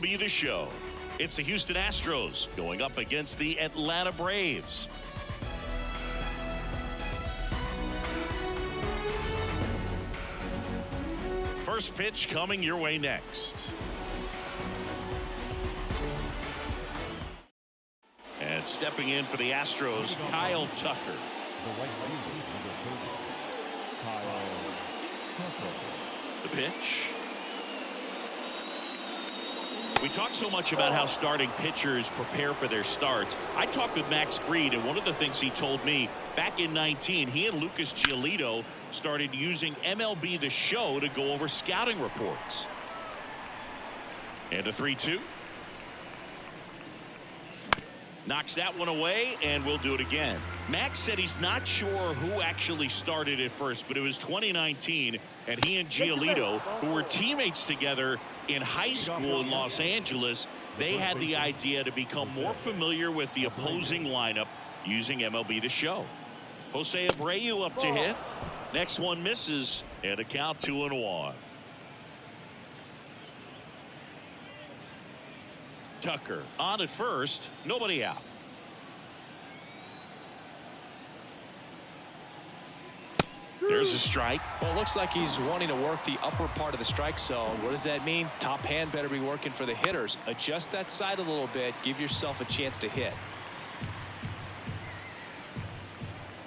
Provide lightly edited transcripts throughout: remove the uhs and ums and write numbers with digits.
Be the show. It's the Houston Astros going up against the Atlanta Braves. First pitch coming your way next. And stepping in for the Astros, Kyle Tucker. The pitch. We talk so much about how starting pitchers prepare for their starts. I talked with Max Fried, and one of the things he told me back in 19, he and Lucas Giolito started using MLB The Show to go over scouting reports. And a 3-2. Knocks that one away, and we'll do it again. Max said he's not sure who actually started at first, but it was 2019, and he and Giolito, who were teammates together in high school in Los Angeles, they had the idea to become more familiar with the opposing lineup using MLB The Show. Jose Abreu up to hit. Next one misses, and a count 2-1. Tucker on at first, nobody out. There's a strike. Well, it looks like he's wanting to work the upper part of the strike zone. What does that mean? Top hand better be working for the hitters. Adjust that side a little bit. Give yourself a chance to hit.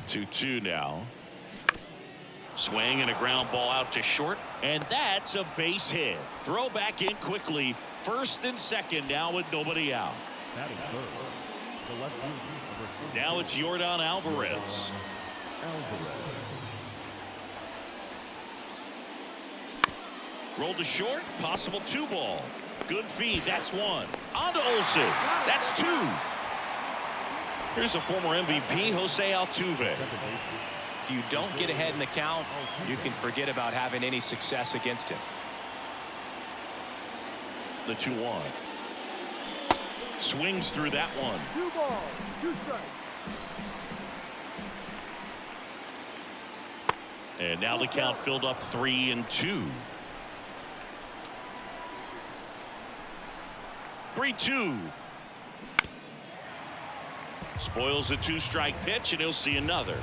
2-2 now. Swing and a ground ball out to short, and that's a base hit. Throw back in quickly. First and second now with nobody out. Now it's Yordan Alvarez. Rolled to short, possible 2-ball. Good feed, that's one. On to Olsen, that's 2. Here's the former MVP, Jose Altuve. If you don't get ahead in the count, you can forget about having any success against him. The 2-1. Swings through that one. 2 balls, 2 strikes. And now the count filled up 3-2. 3-2. Spoils the 2-strike pitch, and he'll see another.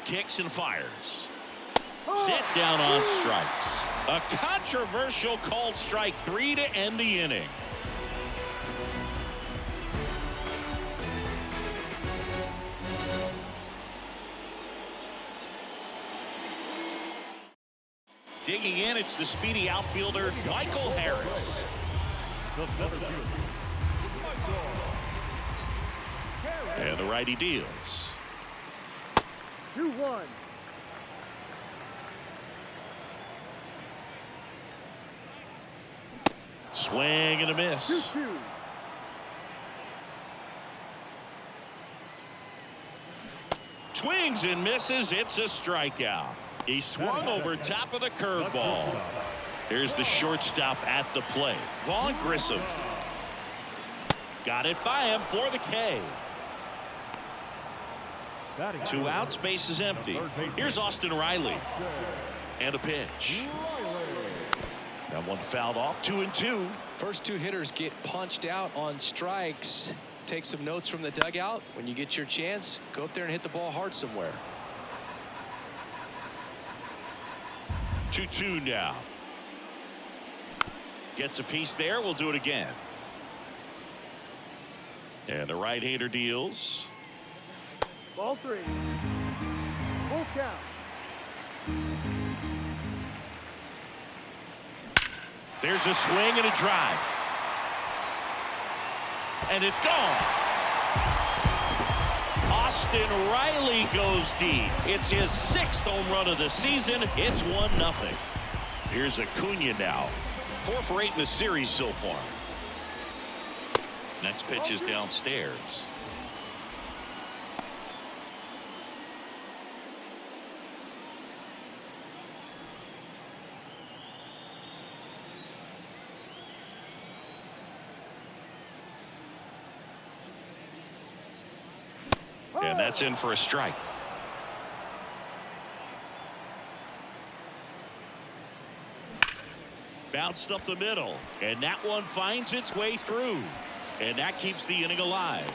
Kicks and fires. Set down on strikes. A controversial called strike 3 to end the inning. Digging in, it's the speedy outfielder Michael Harris. And the righty deals. 2-1. Swing and a miss. 2-2. Swings and misses. It's a strikeout. He swung over top of the curveball. There's the shortstop at the plate. Vaughn Grissom. Got it by him for the K. 2 outs, base is empty. Here's Austin Riley. And a pitch. That one fouled off. 2-2. First 2 hitters get punched out on strikes. Take some notes from the dugout. When you get your chance, go up there and hit the ball hard somewhere. 2-2 now. Gets a piece there. We'll do it again. And the right-hander deals. Ball 3. Full count. There's a swing and a drive. And it's gone. Austin Riley goes deep. It's his 6th home run of the season. It's 1-0. Here's Acuna now. 4 for 8 in the series so far. Next pitch is downstairs. And that's in for a strike. Bounced up the middle, and that one finds its way through, and that keeps the inning alive.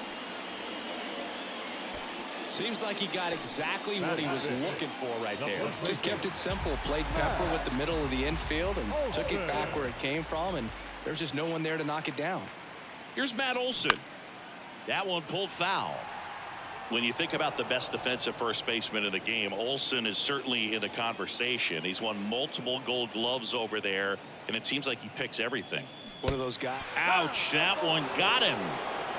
Seems like he got exactly what he was looking for right there. Just kept it simple, played pepper with the middle of the infield and took it back where it came from, and there's just no one there to knock it down. Here's Matt Olson. That one pulled foul. When you think about the best defensive first baseman in the game, Olson is certainly in the conversation. He's won multiple Gold Gloves over there, and it seems like he picks everything. One of those guys. Ouch, that one got him.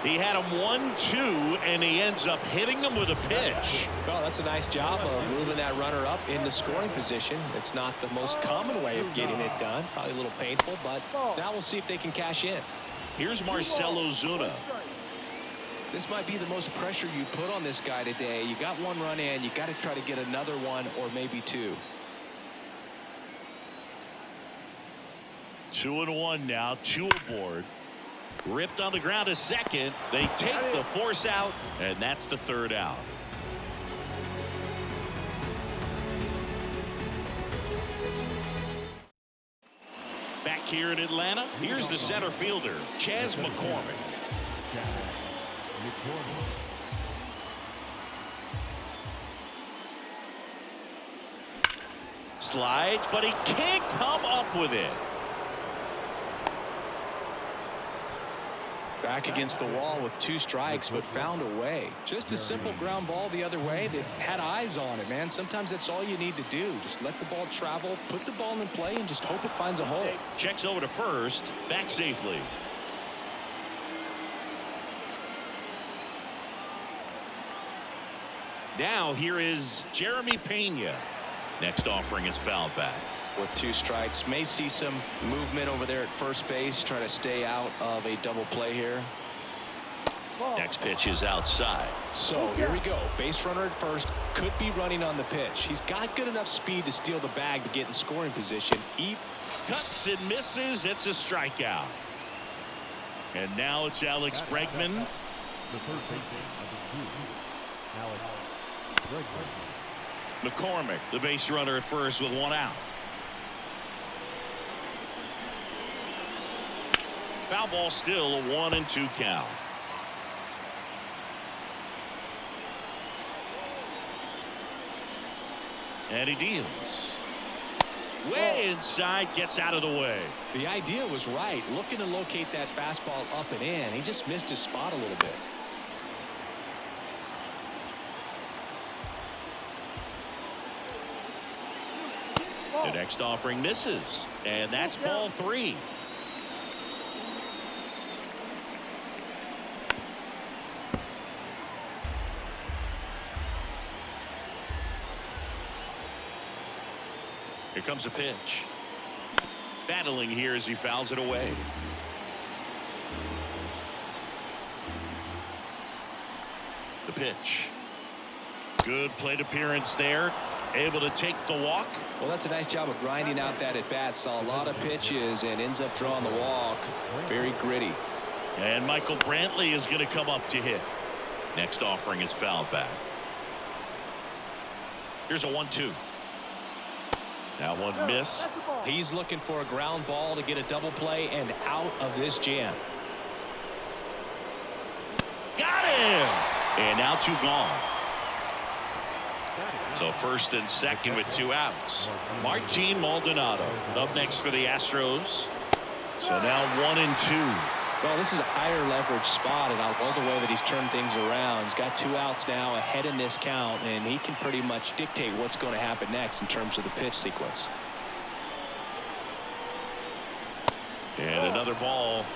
He had him 1-2, and he ends up hitting him with a pitch. Well, that's a nice job of moving that runner up into scoring position. It's not the most common way of getting it done. Probably a little painful, but now we'll see if they can cash in. Here's Marcell Ozuna. This might be the most pressure you put on this guy today. You got one run in, you got to try to get another one or maybe two. 2-1 now, 2 aboard. Ripped on the ground a second. They take the force out, and that's the 3rd out. Back here in Atlanta, here's the center fielder, Chas McCormick. Slides, but he can't come up with it. Back against the wall with 2 strikes, but found a way. Just a simple ground ball the other way. They had eyes on it, man. Sometimes that's all you need to do. Just let the ball travel, put the ball in play, and just hope it finds a hole. Checks over to first, back safely. Now here is Jeremy Pena. Next offering is foul back. With 2 strikes, may see some movement over there at first base, trying to stay out of a double play here. Next pitch is outside. So here we go. Base runner at first, could be running on the pitch. He's got good enough speed to steal the bag to get in scoring position. He cuts and misses. It's a strikeout. And now it's Alex Bregman. The first baseman, number 2, Alex Bregman. McCormick, the base runner at first with 1 out. Foul ball, still a 1-2 count. And he deals. Way inside, gets out of the way. The idea was right, looking to locate that fastball up and in. He just missed his spot a little bit. The next offering misses, and that's ball 3. Here comes a pitch. Battling here as he fouls it away. The pitch. Good plate appearance there. Able to take the walk. Well, that's a nice job of grinding out that at bat. Saw a lot of pitches and ends up drawing the walk. Very gritty. And Michael Brantley is going to come up to hit. Next offering is fouled back. Here's a 1-2. That one missed. He's looking for a ground ball to get a double play and out of this jam. Got him! And now 2 gone. So first and second with 2 outs. Martin Maldonado up next for the Astros. So now 1-2. Well, this is a higher leverage spot, and I love the way that he's turned things around. He's got 2 outs now ahead in this count, and he can pretty much dictate what's going to happen next in terms of the pitch sequence. And another ball.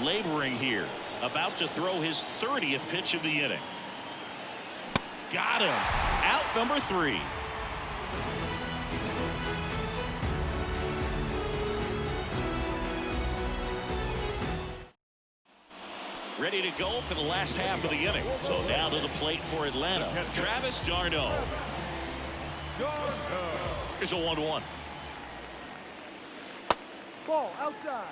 Laboring here. About to throw his 30th pitch of the inning. Got him. Out number 3. Ready to go for the last half of the inning. So now to the plate for Atlanta, Travis d'Arnaud. Here's a 1-1. Ball outside.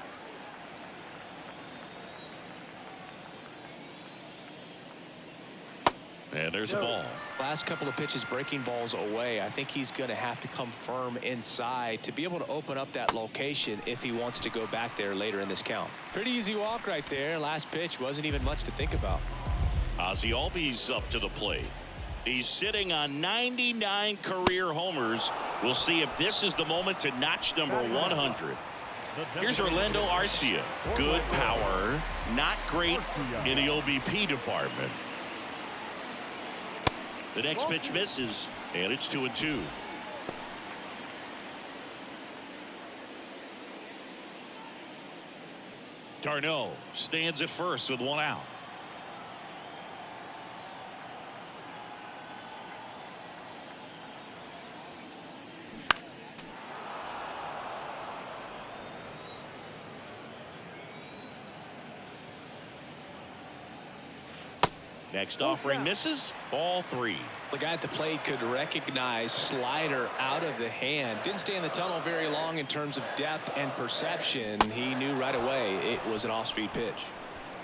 And there's a ball. Last couple of pitches breaking balls away. I think he's going to have to come firm inside to be able to open up that location if he wants to go back there later in this count. Pretty easy walk right there. Last pitch wasn't even much to think about. Ozzie Albies up to the plate. He's sitting on 99 career homers. We'll see if this is the moment to notch number 100. Here's Orlando Arcia. Good power, not great in the OBP department. The next pitch misses, and it's 2-2. Darno stands at first with one out. Next offering misses. Ball 3. The guy at the plate could recognize slider out of the hand. Didn't stay in the tunnel very long in terms of depth and perception. He knew right away it was an off-speed pitch.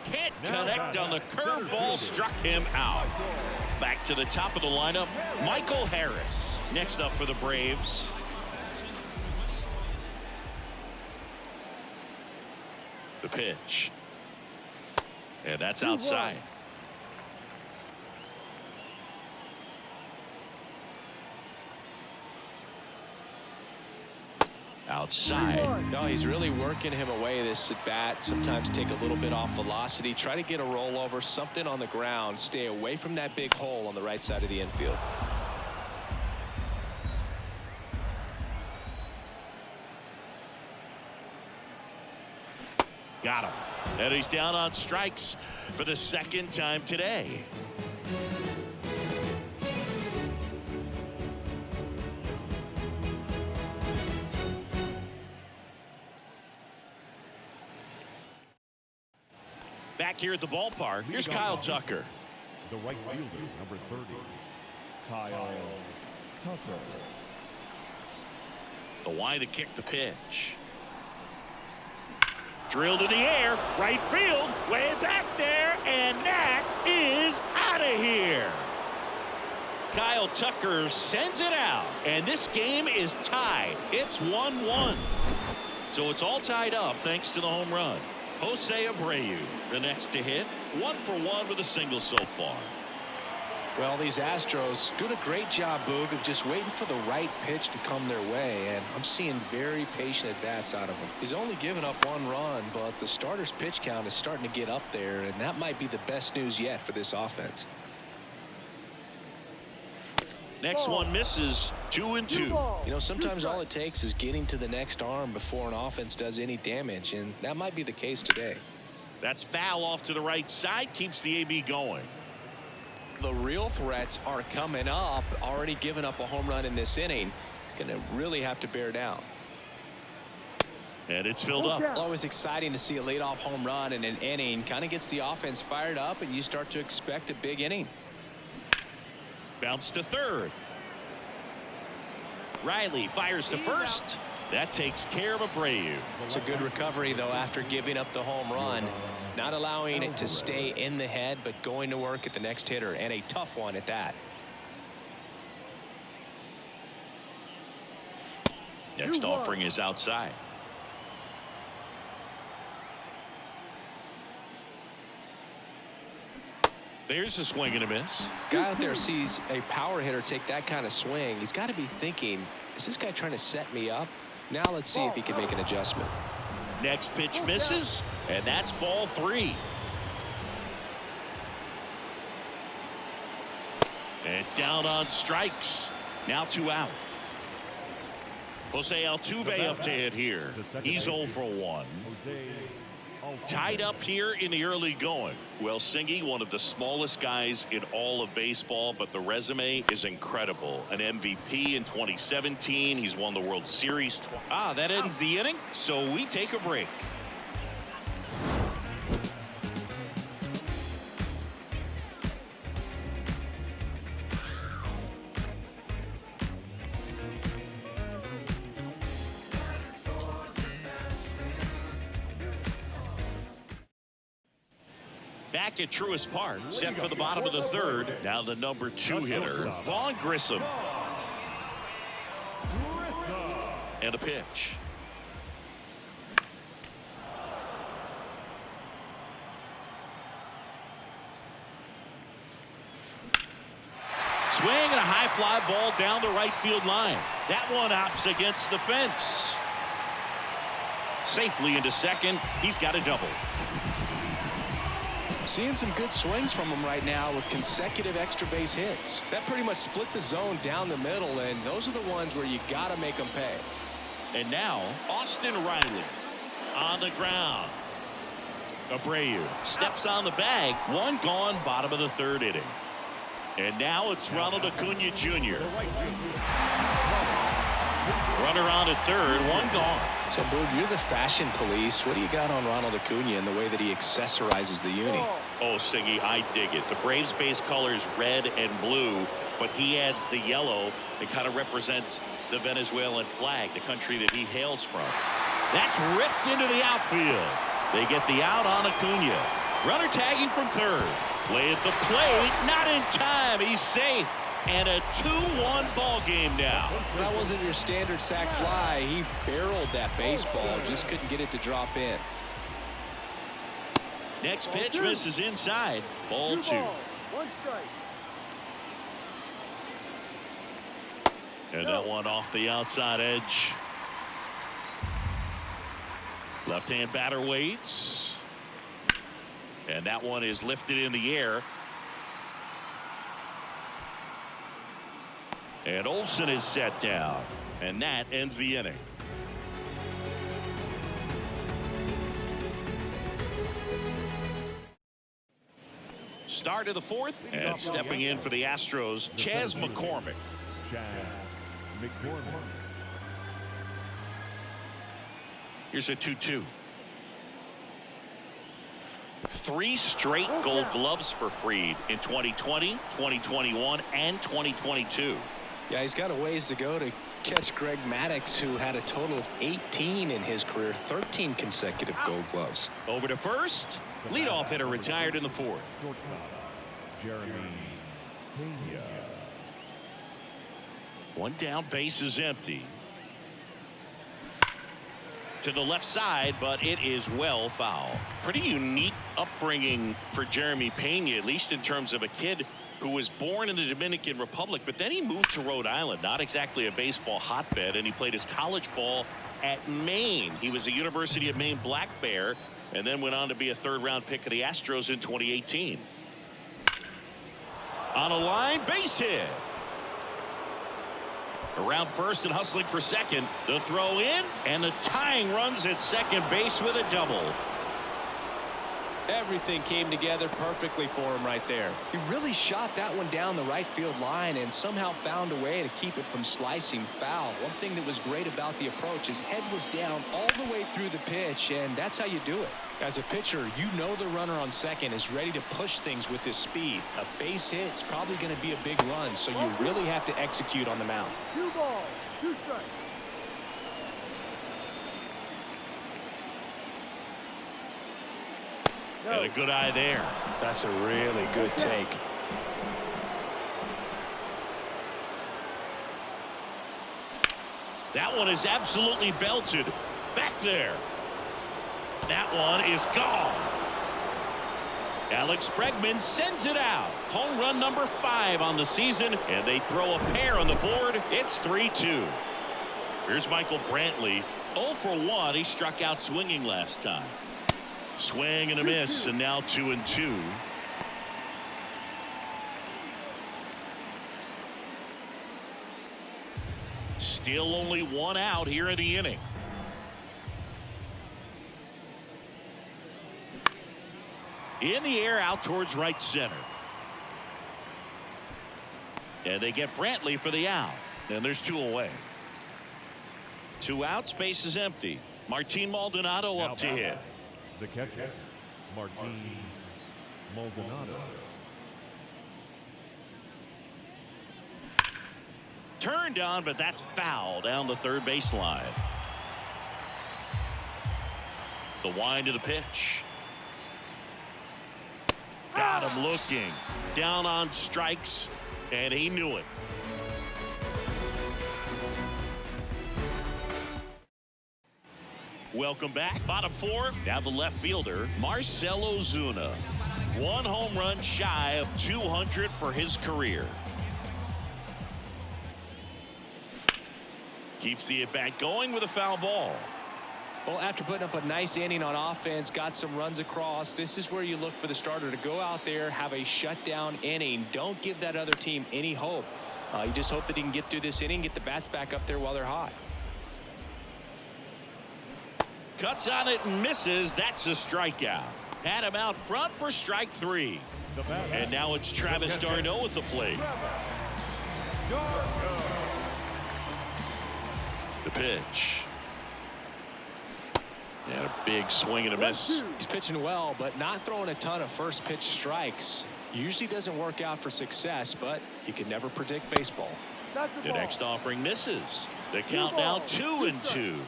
Can't connect on the curveball. Struck him out. Back to the top of the lineup, Michael Harris. Next up for the Braves. The pitch. And that's outside. Outside. No, he's really working him away this at bat. Sometimes take a little bit off velocity. Try to get a rollover, something on the ground. Stay away from that big hole on the right side of the infield. Got him. And he's down on strikes for the second time today. Back here at the ballpark, here's Kyle Tucker. The right fielder, number 30, Kyle Tucker. The wide to kick the pitch. Drilled in the air, right field, way back there, and that is out of here. Kyle Tucker sends it out, and this game is tied. It's 1-1. So it's all tied up thanks to the home run. Jose Abreu, the next to hit, 1 for 1 with a single so far. Well, these Astros doing a great job, Boog, of just waiting for the right pitch to come their way, and I'm seeing very patient at-bats out of him. He's only given up 1 run, but the starter's pitch count is starting to get up there, and that might be the best news yet for this offense. Next one misses. 2-2. You know, sometimes all it takes is getting to the next arm before an offense does any damage, and that might be the case today. That's foul off to the right side, keeps the AB going. The real threats are coming up. Already given up a home run in this inning. He's going to really have to bear down. And it's filled up. Always exciting to see a leadoff home run in an inning. Kind of gets the offense fired up, and you start to expect a big inning. Bounce to third. Riley fires to first. That takes care of Abreu. It's a good recovery, though, after giving up the home run. Not allowing it to stay in the head, but going to work at the next hitter, and a tough one at that. Next offering is outside. There's a swing and a miss. Guy out there sees a power hitter take that kind of swing. He's got to be thinking, is this guy trying to set me up? Now let's see if he can make an adjustment. Next pitch misses, and that's ball 3. And down on strikes. Now 2 out. Jose Altuve up to hit here. He's 0 for 1. Tied up here in the early going. Well, Singy, one of the smallest guys in all of baseball, but the resume is incredible. An MVP in 2017. He's won the World Series. That ends the inning, so we take a break. Back at Truist Park, set for the bottom of the third. Now the number 2 hitter, Vaughn Grissom. And a pitch. Swing and a high fly ball down the right field line. That one hops against the fence. Safely into second. He's got a double. Seeing some good swings from him right now with consecutive extra base hits. That pretty much split the zone down the middle, and those are the ones where you got to make them pay. And now Austin Riley on the ground. Abreu steps on the bag. One gone, bottom of the third inning. And now it's Ronald Acuna Jr. Runner on at third, one gone. So, Boog, you're the fashion police. What do you got on Ronald Acuna and the way that he accessorizes the uni? Oh, Siggy, I dig it. The Braves base colors red and blue, but he adds the yellow. It kind of represents the Venezuelan flag, the country that he hails from. That's ripped into the outfield. They get the out on Acuna. Runner tagging from third. Play at the plate, not in time. He's safe. And a 2-1 ball game now. That wasn't your standard sac fly. He barreled that baseball, just couldn't get it to drop in. Next pitch misses inside. Ball 2. And that one off the outside edge. Left-hand batter waits. And that one is lifted in the air. And Olsen is set down. And that ends the inning. Start of the fourth. And stepping in for the Astros, Chas McCormick. Here's a 2-2. 3 straight gold gloves for Fried in 2020, 2021, and 2022. Yeah, he's got a ways to go to catch Greg Maddux, who had a total of 18 in his career, 13 consecutive gold gloves. Over to first. Leadoff hitter retired in the fourth. One down, base is empty. To the left side, but it is well foul. Pretty unique upbringing for Jeremy Pena, at least in terms of a kid who was born in the Dominican Republic, but then he moved to Rhode Island, not exactly a baseball hotbed, and he played his college ball at Maine. He was a University of Maine Black Bear, and then went on to be a third-round pick of the Astros in 2018. On a line, base hit. Around first and hustling for second. The throw in, and the tying runs at second base with a double. Everything came together perfectly for him right there. He really shot that one down the right field line and somehow found a way to keep it from slicing foul. One thing that was great about the approach, his head was down all the way through the pitch, and that's how you do it. As a pitcher, you know the runner on second is ready to push things with his speed. A base hit is probably going to be a big run, so you really have to execute on the mound. 2 balls, 2 strikes. And a good eye there. That's a really good take. That one is absolutely belted. Back there. That one is gone. Alex Bregman sends it out. Home run number 5 on the season, and they throw a pair on the board. It's 3-2. Here's Michael Brantley. 0 for 1. He struck out swinging last time. Swing and a miss, and now 2-2. Still only 1 out here in the inning. In the air, out towards right center. And they get Brantley for the out. And there's 2 away. 2 outs, base is empty. Martin Maldonado up to hit. The catcher, Martin Maldonado. Turned on, but that's foul down the third baseline. The wind of the pitch. Got him looking. Down on strikes, and he knew it. Welcome back. Bottom four. Now the left fielder, Marcell Ozuna. One home run shy of 200 for his career. Keeps the at-bat going with a foul ball. Well, after putting up a nice inning on offense, got some runs across, this is where you look for the starter to go out there, have a shutdown inning. Don't give that other team any hope. You just hope that he can get through this inning, get the bats back up there while they're hot. Cuts on it and misses. That's a strikeout. Had him out front for strike three. And now it's Travis d'Arnaud at the plate. The pitch. And a big swing and a miss. He's pitching well, but not throwing a ton of first pitch strikes. Usually doesn't work out for success, but you can never predict baseball. The next offering misses. The count now 2-2.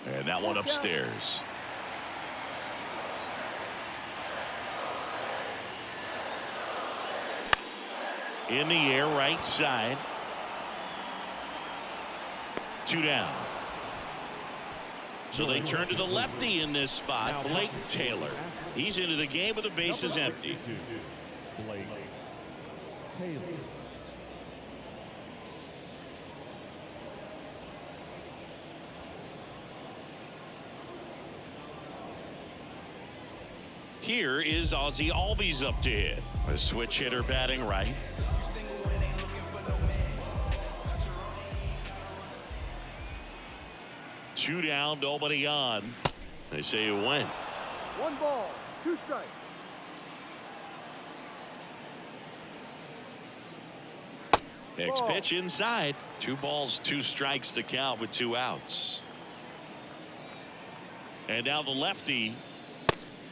And that one upstairs. In the air, right side. 2 down. So they turn to the lefty in this spot, Blake Taylor. He's into the game with the bases empty. Blake Taylor. Here is Ozzie Albies up to hit. A switch hitter batting right. Two down, nobody on. They say it went. 1 ball, 2 strikes. Next pitch inside. 2 balls, 2 strikes to count with 2 outs. And now the lefty.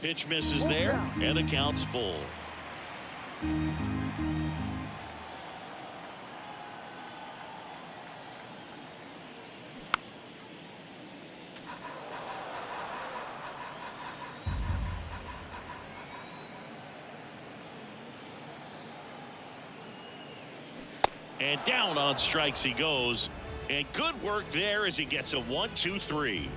Pitch misses there, and the count's full. And down on strikes he goes. And good work there as he gets a 1-2-3.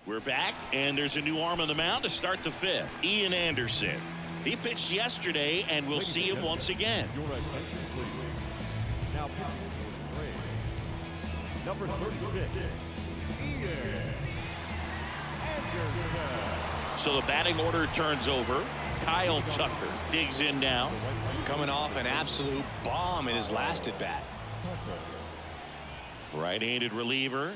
We're back, and there's a new arm on the mound to start the 5th. Ian Anderson. He pitched yesterday, and we'll see him once again. Your attention, please. Now pitching for the Braves, number 36, Ian Anderson. So the batting order turns over. Kyle Tucker digs in now. Coming off an absolute bomb in his last at bat. Right-handed reliever.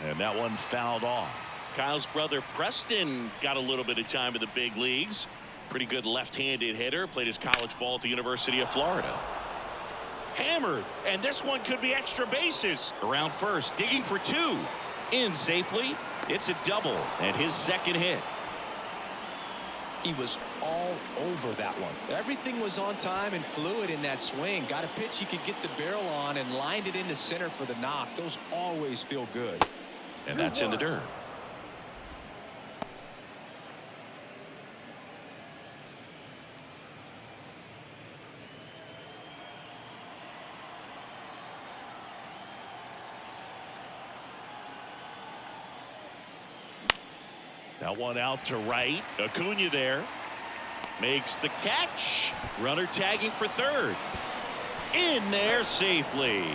And that one fouled off. Kyle's brother Preston got a little bit of time in the big leagues. Pretty good left-handed hitter. Played his college ball at the University of Florida. Hammered, and this one could be extra bases. Around first, digging for 2. In safely. It's a double, and his second hit. He was all over that one. Everything was on time and fluid in that swing. Got a pitch he could get the barrel on and lined it into center for the knock. Those always feel good. And that's in the dirt. That one out to right. Acuna there. Makes the catch. Runner tagging for third. In there safely.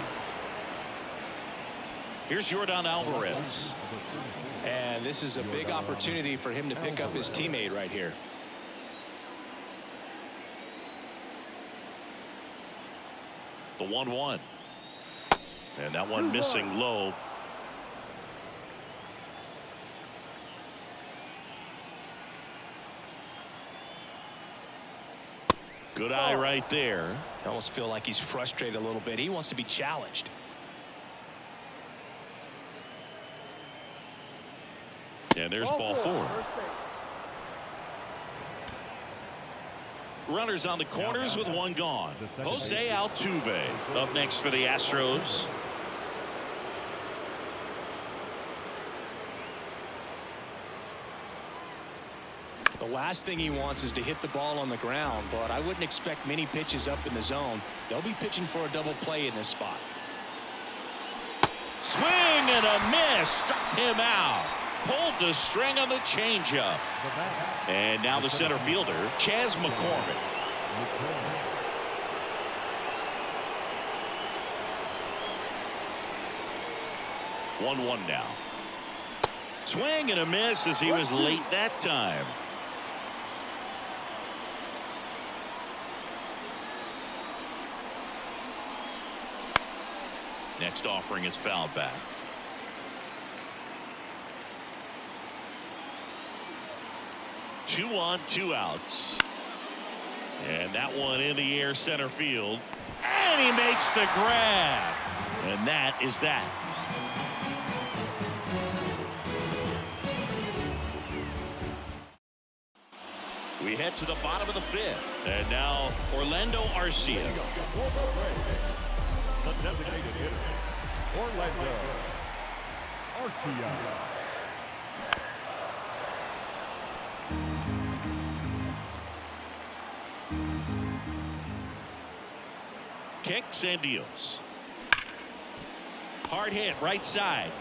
Here's Yordan Alvarez. And this is a big opportunity for him to pick up his teammate right here. The 1-1. And that one missing low. Good eye right there. I almost feel like he's frustrated a little bit. He wants to be challenged. And there's ball 4. Runners on the corners with one gone. Jose Altuve up next for the Astros. The last thing he wants is to hit the ball on the ground, but I wouldn't expect many pitches up in the zone. They'll be pitching for a double play in this spot. Swing and a miss. Struck him out. Pulled the string on the changeup. And now the center fielder, Chas McCormick. 1-1 now. Swing and a miss as he was late that time. Next offering is fouled back. Two on, two outs. And that one in the air center field. And he makes the grab. And that is that. We head to the bottom of the fifth. And now Orlando Arcia. The designated hitter, Orlando Arcia. Kicks and deals. Hard hit right side.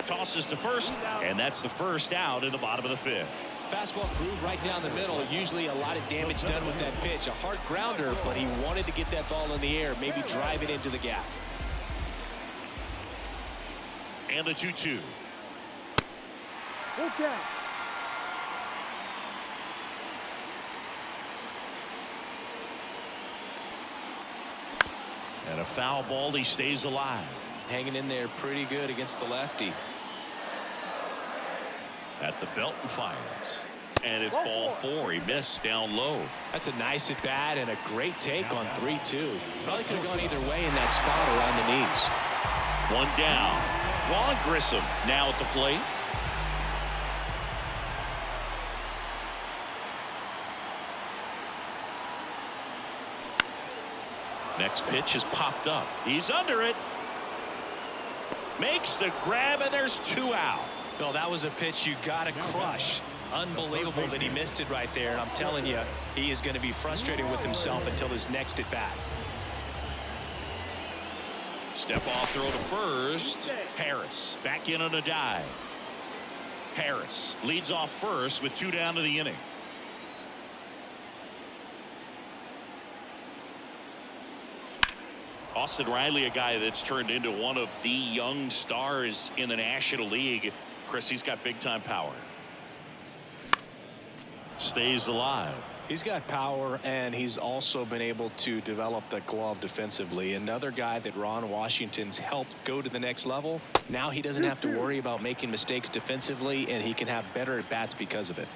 Tosses to first, and that's the first out in the bottom of the fifth. Fastball groove right down the middle. Usually a lot of damage done with that pitch. A hard grounder, but he wanted to get that ball in the air, maybe drive it into the gap. And the 2-2. Full count. And a foul ball. He stays alive. Hanging in there pretty good against the lefty. At the belt and fires. And it's ball four. He missed down low. That's a nice at bat and a great take on 3-2. Probably could have gone either way in that spot around the knees. One down. Vaughn Grissom now at the plate. Next pitch has popped up. He's under it. Makes the grab, and there's two out. Well, that was a pitch you got to crush. Unbelievable that he missed it right there. And I'm telling you, he is going to be frustrated with himself until his next at bat. Step off throw to first. Harris back in on a dive. Harris leads off first with two down to the inning. Austin Riley, a guy that's turned into one of the young stars in the National League. Chris, he's got big time power. Stays alive. He's got power, and he's also been able to develop the glove defensively. Another guy that Ron Washington's helped go to the next level. Now he doesn't have to worry about making mistakes defensively, and he can have better at bats because of it.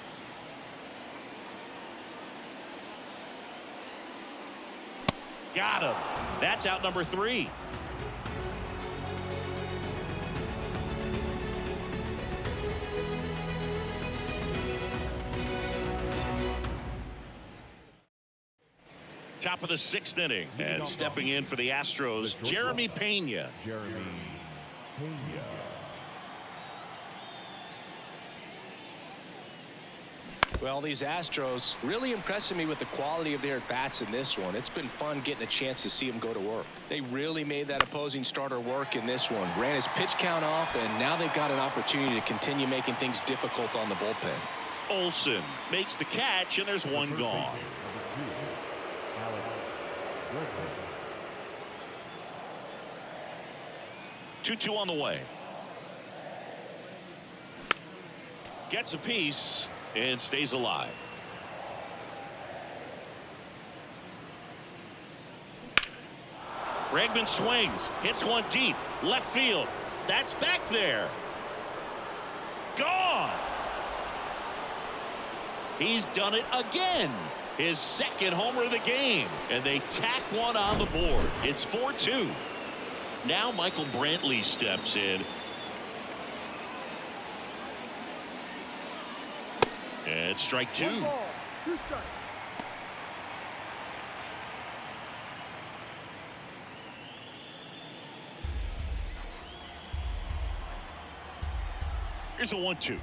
Got him. That's out number 3. Top of the 6th inning, and stepping in for the Astros, Jeremy Pena. Jeremy Pena. Well, these Astros really impressing me with the quality of their at-bats in this one. It's been fun getting a chance to see them go to work. They really made that opposing starter work in this one. Ran his pitch count up, and now they've got an opportunity to continue making things difficult on the bullpen. Olsen makes the catch, and there's one gone. 2-2 on the way. Gets a piece and stays alive. Bregman swings, hits one deep, left field. That's back there. Gone. He's done it again. His second homer of the game, and they tack one on the board. It's 4-2. Now Michael Brantley steps in. And strike 2. 1 ball, 2 strikes. Here's a 1-2.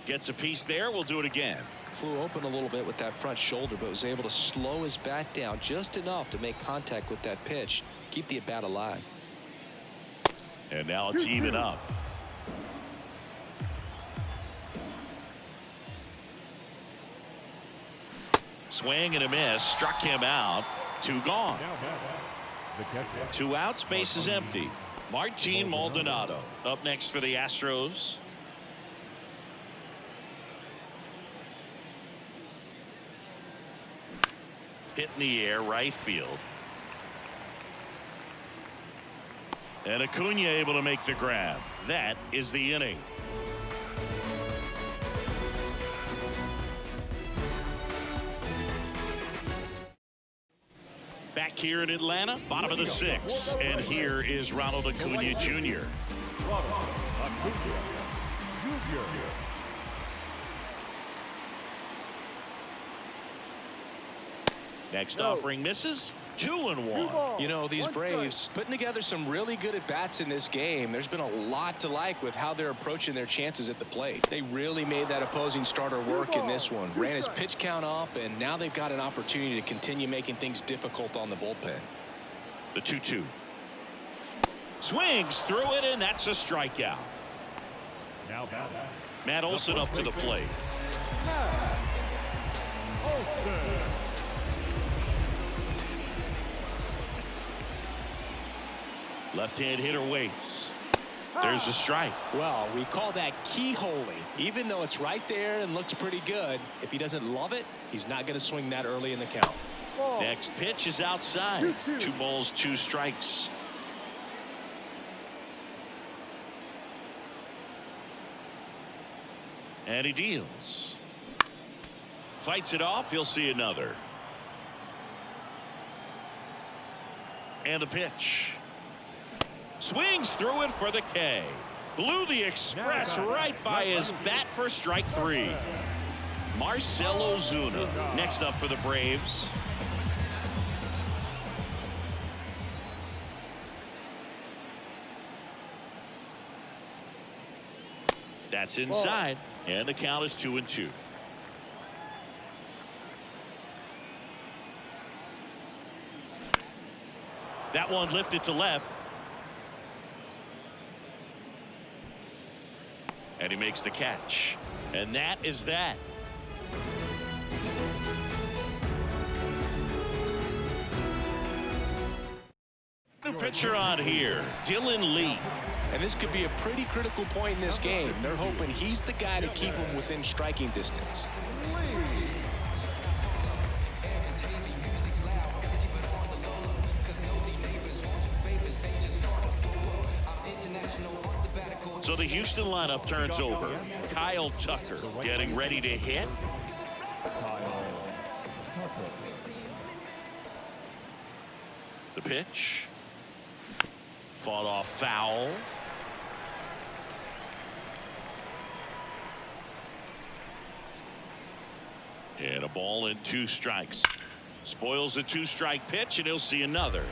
Gets a piece there. We'll do it again. Flew open a little bit with that front shoulder, but was able to slow his bat down just enough to make contact with that pitch. Keep the at-bat alive. And now it's even up. Swing and a miss. Struck him out. 2 gone. The catcher. 2 outs. Base is empty. Martin Maldonado up next for the Astros. Hit in the air, right field. And Acuna able to make the grab. That is the inning. Back here in Atlanta, bottom of the 6th, and here is Ronald Acuna Jr. Ronald Acuna Jr. Next offering misses. 2-1. You know, these Braves putting together some really good at-bats in this game. There's been a lot to like with how they're approaching their chances at the plate. They really made that opposing starter work in this one. Ran his pitch count up, and now they've got an opportunity to continue making things difficult on the bullpen. The 2-2. Swings through it, and that's a strikeout. Now Matt Olson up to the plate. Olson. Left-hand hitter waits. There's a strike. Well, we call that keyholing. Even though it's right there and looks pretty good, if he doesn't love it, he's not going to swing that early in the count. Next pitch is outside. 2 balls, 2 strikes. And he deals. Fights it off. He'll see another. And the pitch. Swings through it for the K. Blew the express right by his bat for strike 3. Marcell Ozuna next up for the Braves. That's inside, and the count is 2-2. That one lifted to left. And he makes the catch. And that is that. New pitcher on here, Dylan Lee. And this could be a pretty critical point in this game. They're hoping he's the guy to keep him within striking distance. So the Houston lineup turns over. Kyle Tucker getting ready to hit. The pitch. Fought off foul. And a ball and 2 strikes. Spoils the 2-strike pitch, and he'll see another.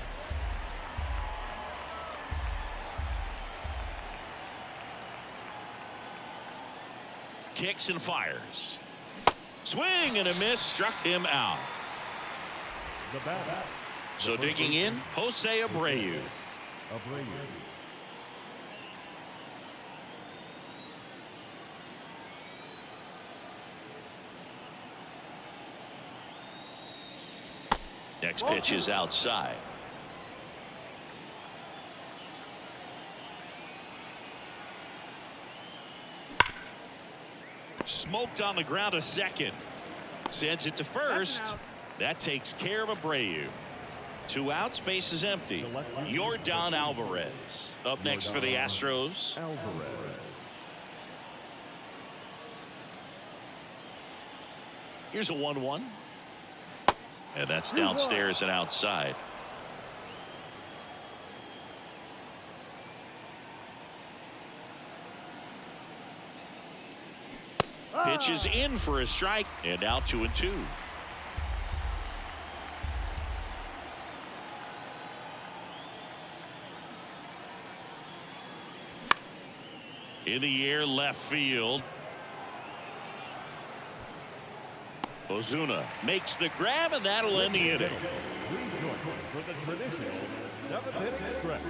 Kicks and fires. Swing and a miss, struck him out. So digging in, Jose Abreu. Next pitch is outside. Smoked on the ground to second. Sends it to first. That takes care of Abreu. 2 outs, base is empty. Yordan Alvarez up next for the Astros. Here's a 1-1. And that's downstairs and outside. Pitch is in for a strike, and now 2-2. In the air, left field. Ozuna makes the grab, and that'll end the inning. Rejoin for the traditional 7th-inning stretch.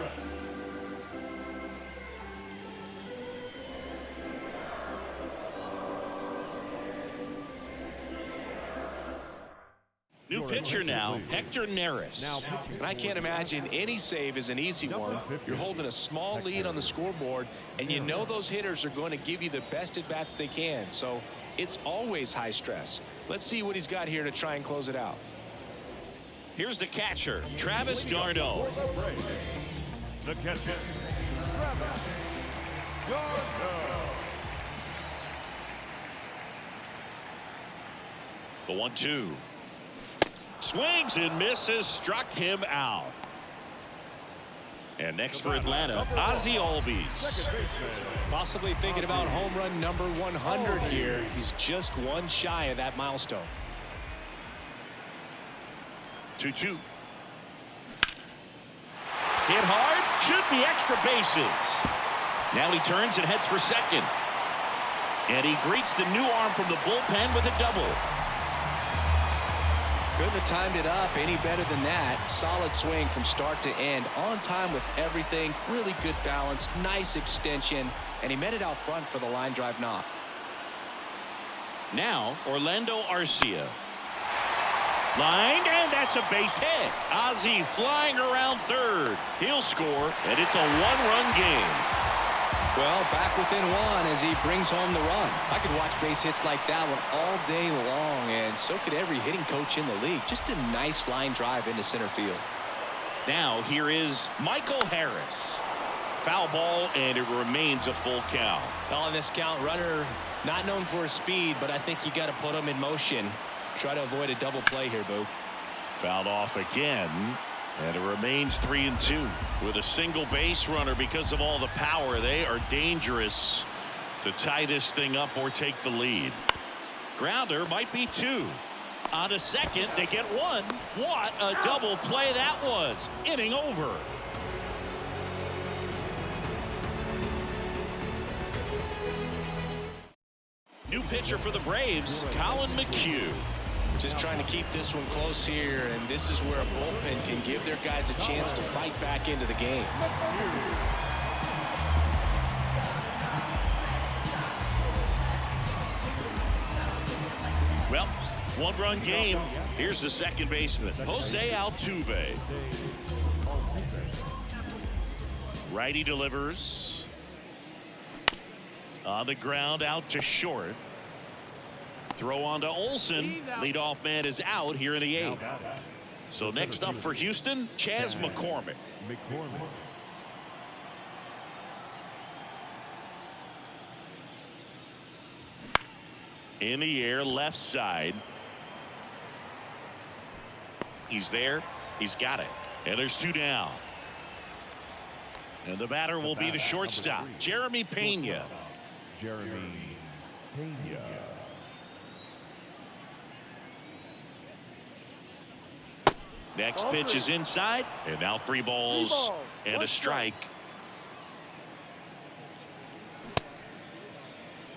New pitcher now, Hector Neris. And I can't imagine any save is an easy one. You're holding a small lead on the scoreboard, and you know those hitters are going to give you the best at-bats they can. So it's always high stress. Let's see what he's got here to try and close it out. Here's the catcher, Travis d'Arnaud. The catcher, Travis d'Arnaud. The 1-2. Swings and misses, struck him out. And next for Atlanta, Ozzie Albies. Possibly thinking about home run number 100 here. He's just one shy of that milestone. 2-2. Hit hard, should be extra bases. Now he turns and heads for second. And he greets the new arm from the bullpen with a double. Couldn't have timed it up any better than that. Solid swing from start to end. On time with everything. Really good balance. Nice extension. And he met it out front for the line drive knock. Now, Orlando Arcia. Lined, and that's a base hit. Ozzie flying around third. He'll score, and it's a one-run game. Well, back within one as he brings home the run. I could watch base hits like that one all day long, and so could every hitting coach in the league. Just a nice line drive into center field. Now here is Michael Harris. Foul ball, and it remains a full count. On this count, runner not known for his speed, but I think you got to put him in motion. Try to avoid a double play here, Boo. Fouled off again. And it remains 3-2 with a single base runner. Because of all the power, they are dangerous to tie this thing up or take the lead. Grounder might be 2. On a second, they get 1. What a double play that was. Inning over. New pitcher for the Braves, Colin McHugh. Just trying to keep this one close here, and this is where a bullpen can give their guys a chance to fight back into the game. Well, one-run game. Here's the second baseman, Jose Altuve. Righty delivers. On the ground, out to short. Throw on to Olsen. Leadoff man is out here in the 8th. So next up for Houston, Chas McCormick. In the air, left side. He's there. He's got it. And there's 2 down. And the batter will be the shortstop, Jeremy Pena. Next pitch is inside, and now 3 balls and a strike.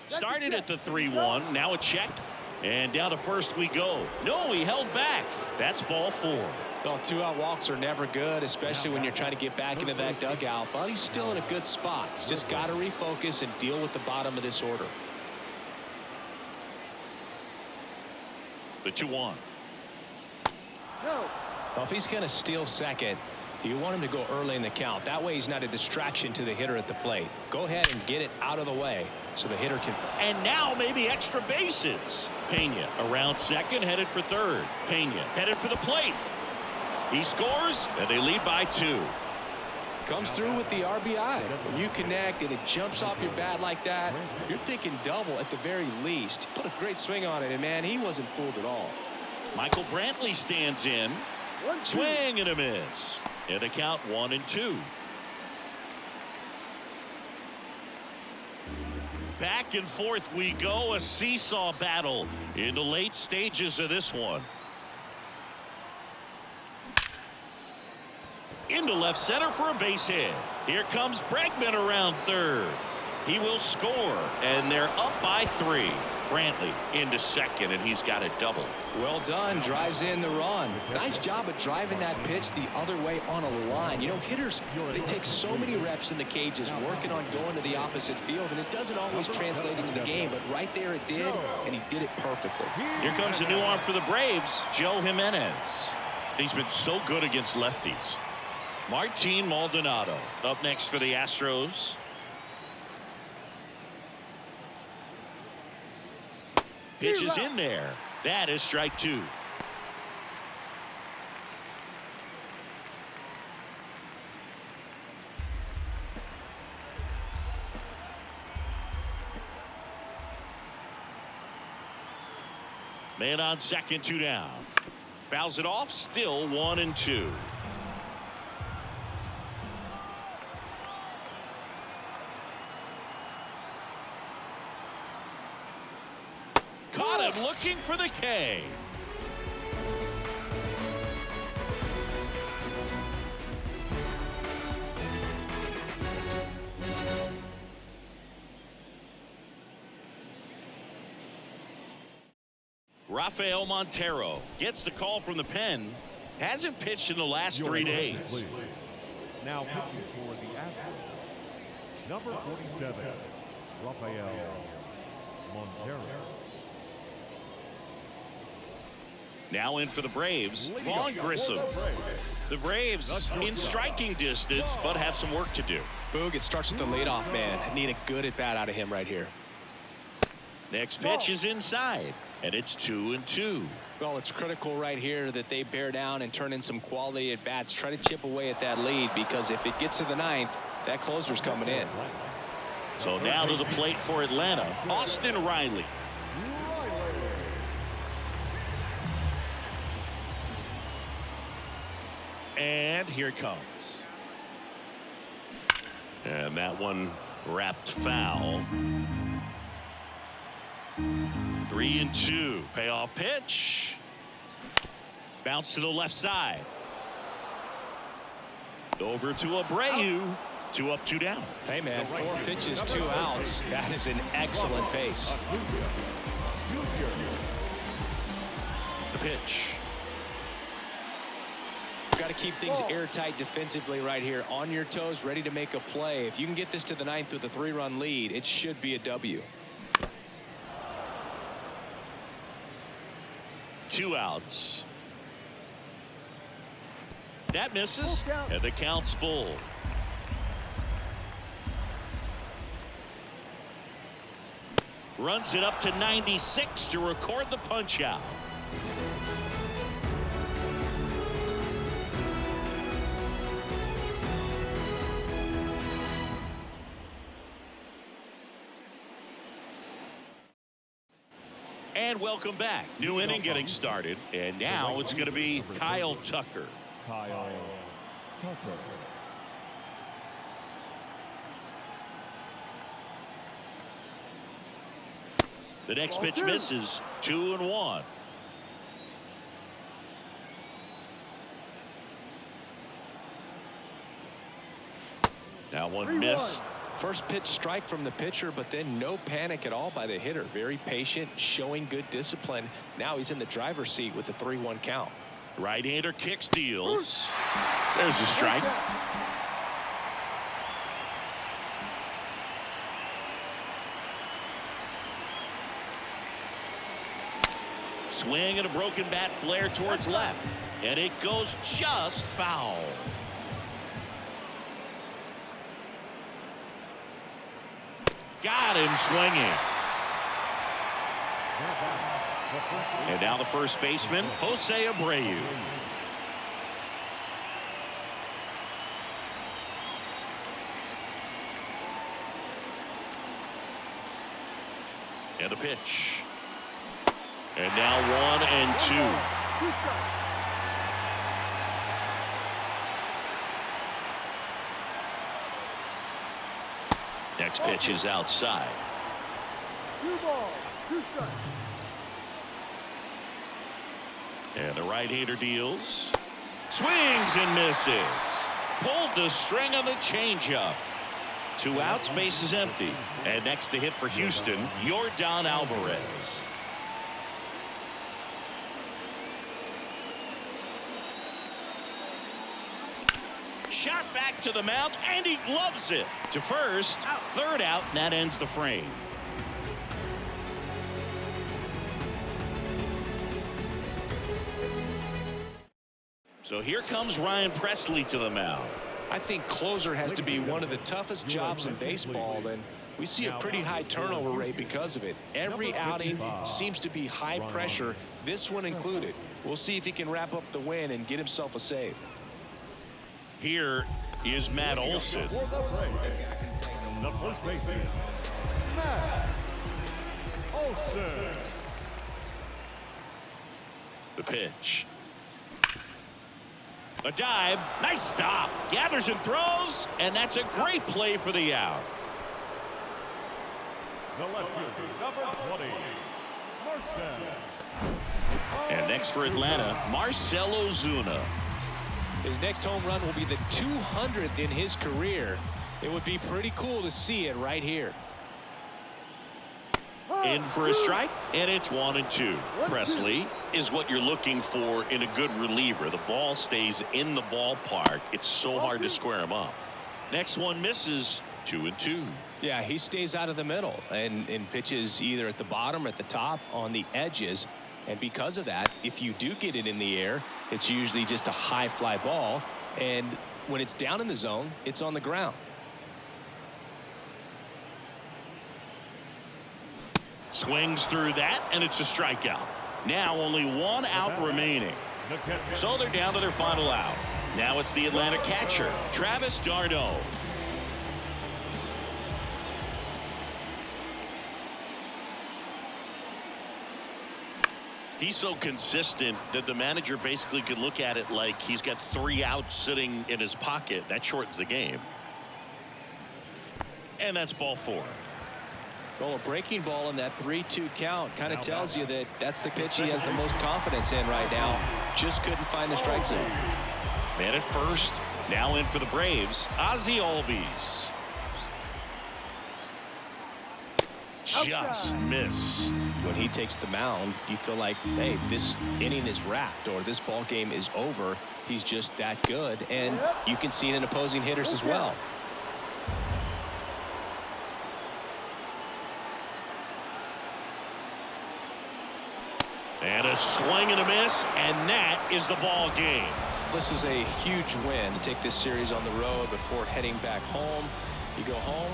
Started at the 3-1, now a check, and down to first we go. No, he held back. That's ball 4. Well, 2-out walks are never good, especially when you're trying to get back into that dugout, but he's still in a good spot. He's just got to refocus and deal with the bottom of this order. The 2-1. No. Well, if he's going to steal second, you want him to go early in the count. That way he's not a distraction to the hitter at the plate. Go ahead and get it out of the way so the hitter can. And now maybe extra bases. Pena around second, headed for third. Pena headed for the plate. He scores, and they lead by 2. Comes through with the RBI. When you connect and it jumps off your bat like that, you're thinking double at the very least. Put a great swing on it, and man, he wasn't fooled at all. Michael Brantley stands in. Swing and a miss. And the count 1-2. Back and forth we go. A seesaw battle in the late stages of this one. Into left center for a base hit. Here comes Bregman around third. He will score, and they're up by 3. Brantley into second, and he's got a double. Well done. Drives in the run. Nice job of driving that pitch the other way on a line. You know, hitters, they take so many reps in the cages working on going to the opposite field, and it doesn't always translate into the game, but right there it did, and he did it perfectly. Here comes a new arm for the Braves, Joe Jimenez. He's been so good against lefties. Martin Maldonado up next for the Astros. Pitch is in there. That is strike 2. Man on second, 2 down. Fouls it off, still 1-2. Caught him looking for the K. Rafael Montero gets the call from the pen. Hasn't pitched in the last 3 days. Now pitching for the Astros, number 47, Rafael Montero. Now in for the Braves, Vaughn Grissom. The Braves in striking distance, but have some work to do. Boog, it starts with the leadoff man. Need a good at bat out of him right here. Next pitch is inside, and it's 2-2. Well, it's critical right here that they bear down and turn in some quality at bats. Try to chip away at that lead, because if it gets to the 9th, that closer's coming in. So now to the plate for Atlanta, Austin Riley. And here it comes. And that one wrapped foul. 3-2. Payoff pitch. Bounce to the left side. Over to Abreu. 2 up, 2 down. Hey, man, 4 pitches, 2 outs. That is an excellent pace. The pitch. Got to keep things airtight defensively right here. On your toes, ready to make a play. If you can get this to the 9th with a 3-run lead, it should be a W. 2 outs. That misses, and the count's full. Runs it up to 96 to record the punch out. And welcome back. New inning getting started, and now it's going to be Kyle Tucker. Kyle Tucker. The next pitch misses. 2-1. That one missed. First pitch strike from the pitcher, but then no panic at all by the hitter. Very patient, showing good discipline. Now he's in the driver's seat with the 3-1 count. Right-hander kicks, deals. There's a strike. Swing and a broken bat flare towards left, and it goes just foul. Got him swinging. And now the first baseman, Jose Abreu. And a pitch. And now 1-2. Next pitch is outside. 2 balls, 2 strikes. And the right-hander deals. Swings and misses. Pulled the string on the changeup. 2 outs, base is empty. And next to hit for Houston, Yordan Alvarez. Shot back to the mound, and he gloves it to first. 3rd out, and that ends the frame. So here comes Ryan Presley to the mound. I think closer has to be one of the toughest jobs in baseball, and we see a pretty high turnover rate because of it. Every outing seems to be high pressure, this one included. We'll see if he can wrap up the win and get himself a save. Here is Matt Olson. For the Braves, the first baseman, Matt Olson. The pitch. A dive. Nice stop. Gathers and throws. And that's a great play for the out. The left fielder, number 20, Marcel. And next for Atlanta, Marcell Ozuna. His next home run will be the 200th in his career. It would be pretty cool to see it right here. In for a strike, and it's 1-2. Presley is what you're looking for in a good reliever. The ball stays in the ballpark. It's so hard to square him up. Next one misses. 2-2. Yeah, he stays out of the middle and pitches either at the bottom or at the top on the edges. And because of that, if you do get it in the air, it's usually just a high fly ball. And when it's down in the zone, it's on the ground. Swings through that, and it's a strikeout. Now only 1 out remaining. So they're down to their final out. Now it's the Atlanta catcher, Travis d'Arnaud. He's so consistent that the manager basically could look at it like he's got 3 outs sitting in his pocket. That shortens the game. And that's ball 4. Well, a breaking ball in that 3-2 count kind of tells you that that's the pitch he has the most confidence in right now. Just couldn't find the strike zone. Man at first. Now in for the Braves, Ozzie Albies. Just missed. When he takes the mound, you feel like, hey, this inning is wrapped or this ball game is over. He's just that good, and you can see it in opposing hitters as well. And a swing and a miss, and that is the ball game. This is a huge win to take this series on the road before heading back home. You go home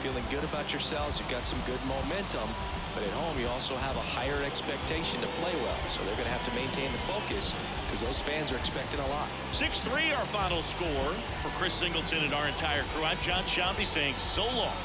feeling good about yourselves. You've got some good momentum, but at home you also have a higher expectation to play well. So they're going to have to maintain the focus because those fans are expecting a lot. 6-3 our final score. For Chris Singleton and our entire crew, I'm John Shambi saying so long.